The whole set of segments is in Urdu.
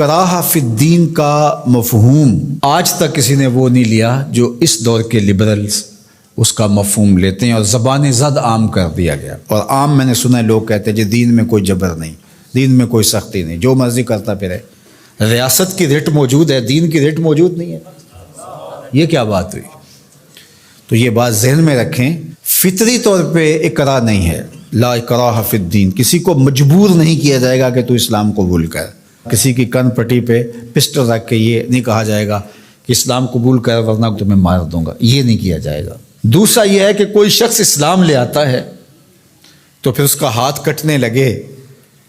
کراہہ فی الدین کا مفہوم آج تک کسی نے وہ نہیں لیا جو اس دور کے لبرلز اس کا مفہوم لیتے ہیں، اور زبان زد عام کر دیا گیا۔ اور عام میں نے سنا ہے لوگ کہتے ہیں جی دین میں کوئی جبر نہیں، دین میں کوئی سختی نہیں، جو مرضی کرتا پھرے۔ ریاست کی رٹ موجود ہے، دین کی رٹ موجود نہیں ہے، یہ کیا بات ہوئی؟ تو یہ بات ذہن میں رکھیں، فطری طور پہ اکراہ نہیں ہے، لا اکراہ فی الدین، کسی کو مجبور نہیں کیا جائے گا کہ تو اسلام قبول کر، کسی کی کن پٹی پہ پسٹل رکھ کے یہ نہیں کہا جائے گا کہ اسلام قبول کر ورنہ تمہیں مار دوں گا، یہ نہیں کیا جائے گا۔ دوسرا یہ ہے کہ کوئی شخص اسلام لے آتا ہے تو پھر اس کا ہاتھ کٹنے لگے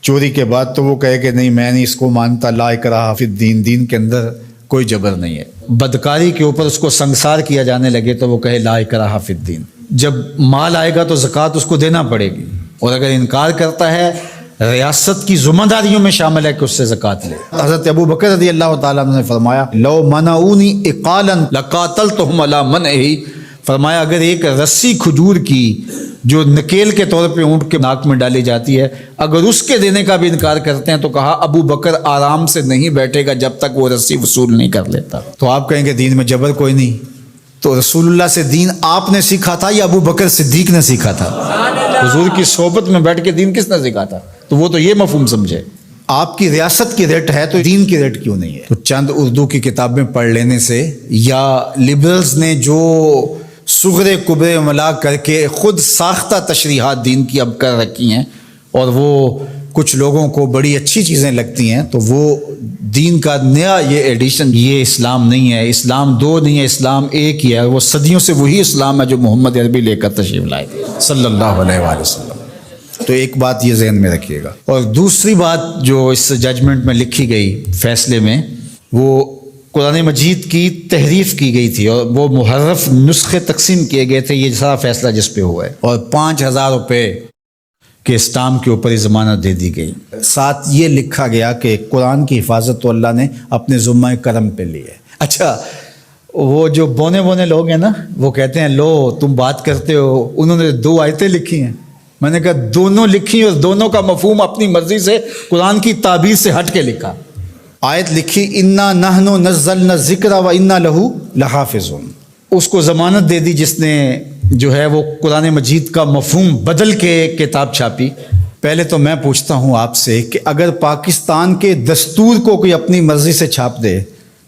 چوری کے بعد تو وہ کہے کہ نہیں میں نہیں اس کو مانتا، لا اکراہ فی الدین، دین کے اندر کوئی جبر نہیں ہے۔ بدکاری کے اوپر اس کو سنگسار کیا جانے لگے تو وہ کہے لا اکراہ فی الدین۔ جب مال آئے گا تو زکوٰۃ اس کو دینا پڑے گی، اور اگر انکار کرتا ہے ریاست کی ذمہ داریوں میں شامل ہے کہ اس سے زکوٰۃ لے۔ حضرت ابو بکر رضی اللہ تعالیٰ عنہ نے فرمایا لو منعونی اقالا لقاتلتہم علی منعہ، فرمایا اگر ایک رسی کھجور کی جو نکیل کے طور پہ اونٹ کے ناک میں ڈالی جاتی ہے اگر اس کے دینے کا بھی انکار کرتے ہیں تو کہا ابو بکر آرام سے نہیں بیٹھے گا جب تک وہ رسی وصول نہیں کر لیتا۔ تو آپ کہیں گے دین میں جبر کوئی نہیں، تو رسول اللہ سے دین آپ نے سیکھا تھا یا ابو بکر صدیق نے سیکھا تھا؟ حضور کی صحبت میں بیٹھ کے دین کس نے سیکھا تھا؟ تو وہ تو یہ مفہوم سمجھے، آپ کی ریاست کی ریٹ ہے تو دین کی ریٹ کیوں نہیں ہے؟ تو چند اردو کی کتابیں پڑھ لینے سے یا لبرلز نے جو صغرے کبرے ملا کر کے خود ساختہ تشریحات دین کی اب کر رکھی ہیں اور وہ کچھ لوگوں کو بڑی اچھی چیزیں لگتی ہیں، تو وہ دین کا نیا یہ ایڈیشن، یہ اسلام نہیں ہے، اسلام دو نہیں ہے، اسلام ایک ہی ہے، وہ صدیوں سے وہی اسلام ہے جو محمد عربی لے کر تشریف لائے صلی اللہ علیہ وآلہ وسلم۔ تو ایک بات یہ ذہن میں رکھیے گا۔ اور دوسری بات جو اس ججمنٹ میں لکھی گئی فیصلے میں، وہ قرآن مجید کی تحریف کی گئی تھی اور وہ محرف نسخے تقسیم کیے گئے تھے، یہ سارا فیصلہ جس پہ ہوا ہے، اور 5,000 روپے کے اسٹامپ کے اوپر ہی ضمانت دے دی گئی۔ ساتھ یہ لکھا گیا کہ قرآن کی حفاظت تو اللہ نے اپنے ذمہ کرم پہ لی ہے۔ اچھا، وہ جو بونے لوگ ہیں نا، وہ کہتے ہیں لو تم بات کرتے ہو، انہوں نے 2 آیتیں لکھی ہیں، میں نے کہا دونوں لکھی اور دونوں کا مفہوم اپنی مرضی سے قرآن کی تعبیر سے ہٹ کے لکھا۔ آیت لکھی انا نحن نزلنا الذکر و انا لہ لحافظون، اس کو ضمانت دے دی جس نے جو ہے وہ قرآن مجید کا مفہوم بدل کے کتاب چھاپی۔ پہلے تو میں پوچھتا ہوں آپ سے کہ اگر پاکستان کے دستور کو کوئی اپنی مرضی سے چھاپ دے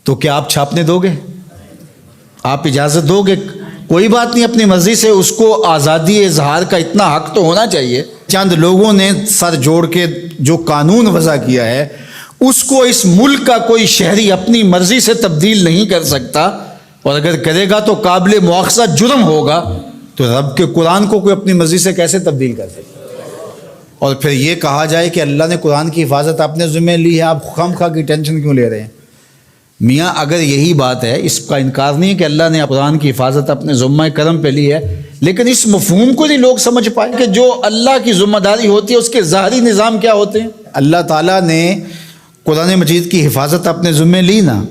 تو کیا آپ چھاپنے دو گے؟ آپ اجازت دو گے؟ کوئی بات نہیں، اپنی مرضی سے، اس کو آزادی اظہار کا اتنا حق تو ہونا چاہیے۔ چند لوگوں نے سر جوڑ کے جو قانون وضع کیا ہے اس کو اس ملک کا کوئی شہری اپنی مرضی سے تبدیل نہیں کر سکتا، اور اگر کرے گا تو قابل مواخذہ جرم ہوگا، تو رب کے قرآن کو کوئی اپنی مرضی سے کیسے تبدیل کر سکتا؟ اور پھر یہ کہا جائے کہ اللہ نے قرآن کی حفاظت اپنے ذمہ لی ہے، آپ خواہ کی ٹینشن کیوں لے رہے ہیں؟ میاں اگر یہی بات ہے، اس کا انکار نہیں ہے کہ اللہ نے قرآن کی حفاظت اپنے ذمہ کرم پہ لی ہے، لیکن اس مفہوم کو نہیں لوگ سمجھ پائے کہ جو اللہ کی ذمہ داری ہوتی ہے اس کے ظاہری نظام کیا ہوتے ہیں۔ اللہ تعالیٰ نے قرآن مجید کی حفاظت اپنے ذمہ لی نا،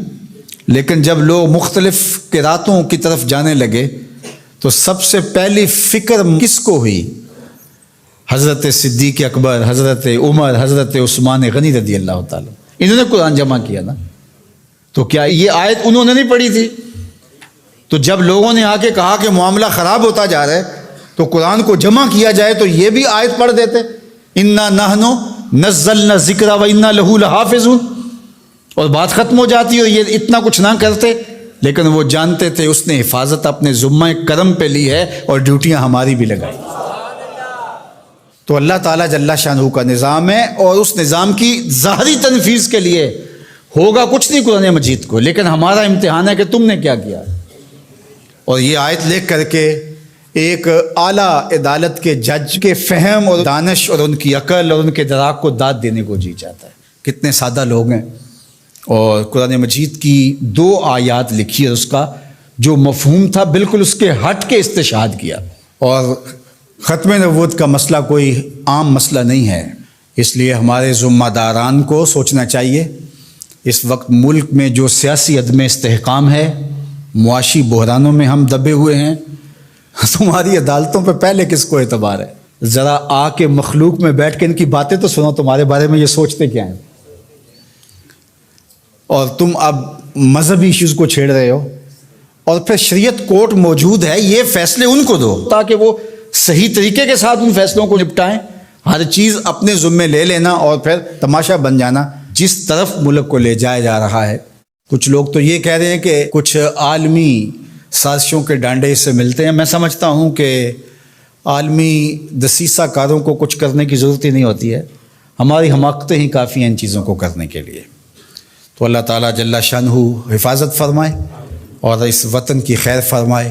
لیکن جب لوگ مختلف قراتوں کی طرف جانے لگے تو سب سے پہلی فکر کس کو ہوئی؟ حضرت صدیق اکبر، حضرت عمر، حضرت عثمان غنی رضی اللہ تعالیٰ، انہوں نے قرآن جمع کیا نا۔ تو کیا یہ آیت انہوں نے نہیں پڑھی تھی؟ تو جب لوگوں نے آ کے کہا کہ معاملہ خراب ہوتا جا رہا ہے تو قرآن کو جمع کیا جائے تو یہ بھی آیت پڑھ دیتے، انا نحن نزلنا الذکر و انا لہ لحافظون، اور بات ختم ہو جاتی اور یہ اتنا کچھ نہ کرتے۔ لیکن وہ جانتے تھے اس نے حفاظت اپنے ذمہ کرم پہ لی ہے اور ڈیوٹیاں ہماری بھی لگائی۔ تو اللہ تعالیٰ جل شانہ کا نظام ہے، اور اس نظام کی ظاہری تنفیذ کے لیے ہوگا کچھ نہیں قرآن مجید کو، لیکن ہمارا امتحان ہے کہ تم نے کیا کیا۔ اور یہ آیت لکھ کر کے ایک اعلیٰ عدالت کے جج کے فہم اور دانش اور ان کی عقل اور ان کے دراک کو داد دینے کو جی چاہتا ہے۔ کتنے سادہ لوگ ہیں، اور قرآن مجید کی 2 آیات لکھی ہے، اس کا جو مفہوم تھا بالکل اس کے ہٹ کے استشہاد کیا۔ اور ختم نبوت کا مسئلہ کوئی عام مسئلہ نہیں ہے، اس لیے ہمارے ذمہ داران کو سوچنا چاہیے۔ اس وقت ملک میں جو سیاسی عدم استحکام ہے، معاشی بحرانوں میں ہم دبے ہوئے ہیں، تمہاری عدالتوں پہ پہلے کس کو اعتبار ہے؟ ذرا آ کے مخلوق میں بیٹھ کے ان کی باتیں تو سنو، تمہارے بارے میں یہ سوچتے کیا ہیں؟ اور تم اب مذہبی ایشوز کو چھیڑ رہے ہو، اور پھر شریعت کورٹ موجود ہے، یہ فیصلے ان کو دو تاکہ وہ صحیح طریقے کے ساتھ ان فیصلوں کو نپٹائیں۔ ہر چیز اپنے ذمے لے لینا اور پھر تماشا بن جانا جس طرف ملک کو لے جایا جا رہا ہے۔ کچھ لوگ تو یہ کہہ رہے ہیں کہ کچھ عالمی سازشوں کے ڈانڈے اس سے ملتے ہیں۔ میں سمجھتا ہوں کہ عالمی دسیسہ کاروں کو کچھ کرنے کی ضرورت ہی نہیں ہوتی ہے، ہماری حماقتیں ہی کافی ہیں ان چیزوں کو کرنے کے لیے۔ تو اللہ تعالیٰ جل شانہ حفاظت فرمائے اور اس وطن کی خیر فرمائے۔